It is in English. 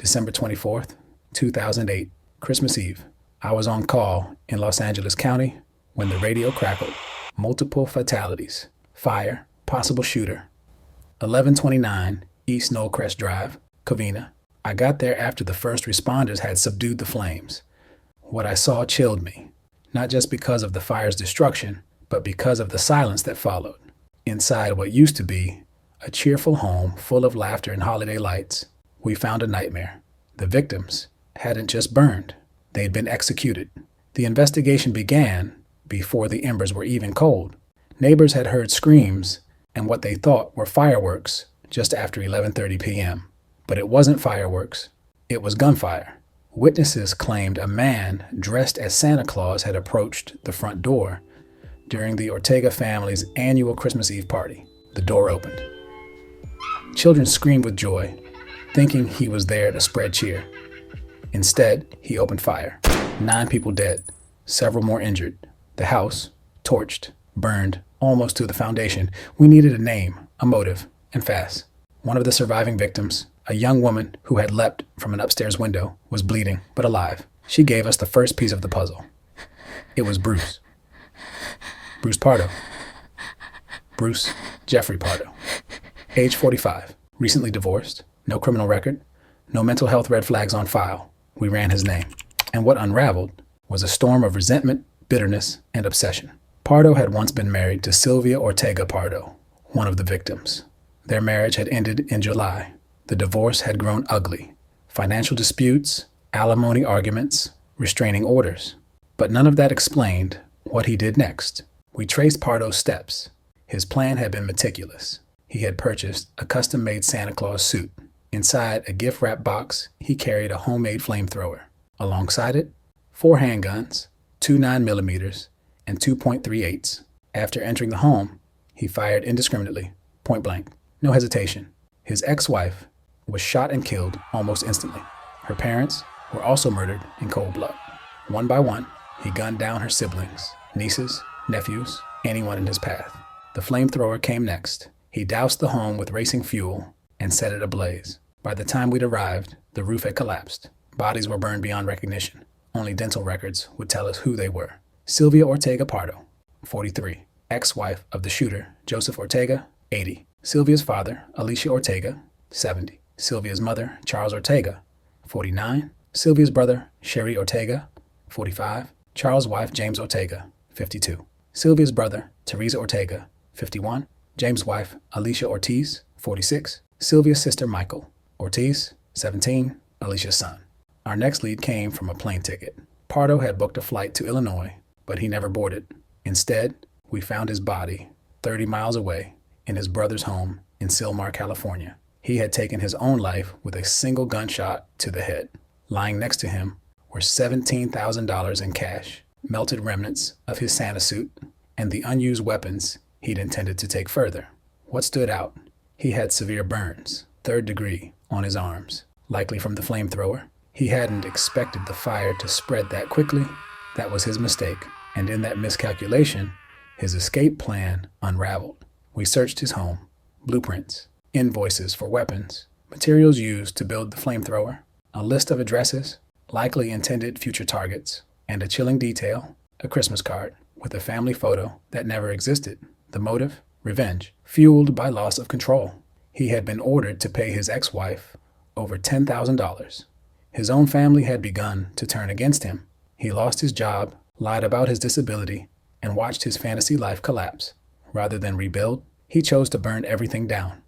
December 24th, 2008, Christmas Eve. I was on call in Los Angeles County when the radio crackled. Multiple fatalities. Fire. Possible shooter. 1129 East Knollcrest Drive, Covina. I got there after the first responders had subdued the flames. What I saw chilled me, not just because of the fire's destruction, but because of the silence that followed. Inside what used to be a cheerful home full of laughter and holiday lights, we found a nightmare. The victims hadn't just burned, they'd been executed. The investigation began before the embers were even cold. Neighbors had heard screams and what they thought were fireworks just after 11:30 p.m. But it wasn't fireworks, it was gunfire. Witnesses claimed a man dressed as Santa Claus had approached the front door during the Ortega family's annual Christmas Eve party. The door opened. Children screamed with joy, thinking he was there to spread cheer. Instead, he opened fire. 9 people dead, several more injured. The house, torched, burned, almost to the foundation. We needed a name, a motive, and fast. One of the surviving victims, a young woman who had leapt from an upstairs window, was bleeding, but alive. She gave us the first piece of the puzzle. It was Bruce. Bruce Pardo. Bruce Jeffrey Pardo. Age 45, recently divorced, no criminal record, no mental health red flags on file. We ran his name. And what unraveled was a storm of resentment, bitterness, and obsession. Pardo had once been married to Sylvia Ortega Pardo, one of the victims. Their marriage had ended in July. The divorce had grown ugly. Financial disputes, alimony arguments, restraining orders. But none of that explained what he did next. We traced Pardo's steps. His plan had been meticulous. He had purchased a custom-made Santa Claus suit. Inside a gift-wrap box, he carried a homemade flamethrower. Alongside it, 4 handguns, 2 9mm, and 2.38s. After entering the home, he fired indiscriminately, point blank, no hesitation. His ex-wife was shot and killed almost instantly. Her parents were also murdered in cold blood. One by one, he gunned down her siblings, nieces, nephews, anyone in his path. The flamethrower came next. He doused the home with racing fuel and set it ablaze. By the time we'd arrived, the roof had collapsed. Bodies were burned beyond recognition. Only dental records would tell us who they were. Sylvia Ortega Pardo, 43. Ex-wife of the shooter, Joseph Ortega, 80. Sylvia's father, Alicia Ortega, 70. Sylvia's mother, Charles Ortega, 49. Sylvia's brother, Sherry Ortega, 45. Charles' wife, James Ortega, 52. Sylvia's brother, Teresa Ortega, 51. James' wife, Alicia Ortiz, 46. Sylvia's sister, Michael Ortiz, 17. Alicia's son. Our next lead came from a plane ticket. Pardo had booked a flight to Illinois, but he never boarded. Instead, we found his body 30 miles away in his brother's home in Sylmar, California. He had taken his own life with a single gunshot to the head. Lying next to him were $17,000 in cash, melted remnants of his Santa suit, and the unused weapons he'd intended to take further. What stood out? He had severe burns, 3rd degree, on his arms, likely from the flamethrower. He hadn't expected the fire to spread that quickly. That was his mistake, and in that miscalculation, his escape plan unraveled. We searched his home, blueprints, invoices for weapons, materials used to build the flamethrower, a list of addresses, likely intended future targets, and a chilling detail, a Christmas card with a family photo that never existed. The motive? Revenge, fueled by loss of control. He had been ordered to pay his ex-wife over $10,000. His own family had begun to turn against him. He lost his job, lied about his disability, and watched his fantasy life collapse. Rather than rebuild, he chose to burn everything down.